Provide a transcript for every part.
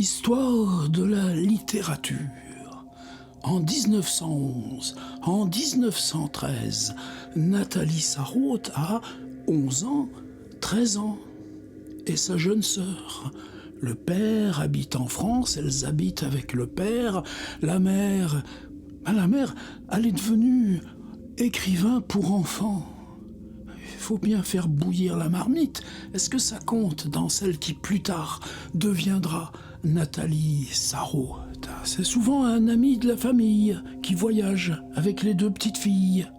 Histoire de la littérature. En 1911, en 1913, Nathalie Sarraute a 11 ans, 13 ans. Et sa jeune sœur. Le père habite en France, elles habitent avec le père. La mère, elle est devenue écrivain pour enfants. Il faut bien faire bouillir la marmite. Est-ce que ça compte dans celle qui plus tard deviendra Nathalie Sarraute? C'est souvent un ami de la famille qui voyage avec les deux petites filles.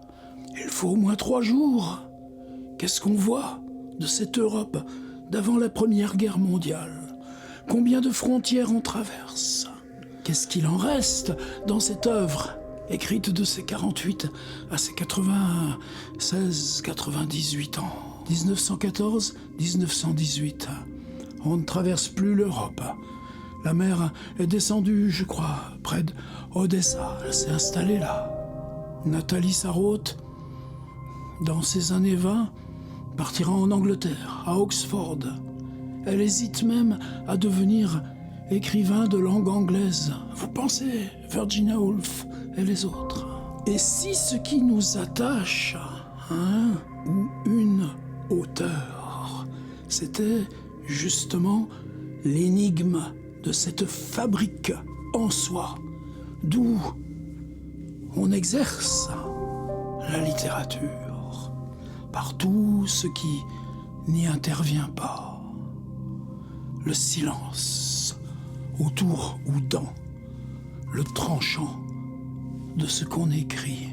Il faut au moins 3 jours. Qu'est-ce qu'on voit de cette Europe d'avant la Première Guerre mondiale? Combien de frontières on traverse? Qu'est-ce qu'il en reste dans cette œuvre écrite de ses 48 à ses 96, 98 ans? 1914-1918. On ne traverse plus l'Europe. La mer est descendue, je crois, près d'Odessa. Elle s'est installée là. Nathalie Sarraute, dans ses années 20, partira en Angleterre, à Oxford. Elle hésite même à devenir écrivain de langue anglaise. Vous pensez, Virginia Woolf et les autres. Et si ce qui nous attache à un ou une auteur, c'était justement l'énigme de cette fabrique en soi, d'où on exerce la littérature, par tout ce qui n'y intervient pas. Le silence autour ou dans le tranchant de ce qu'on écrit.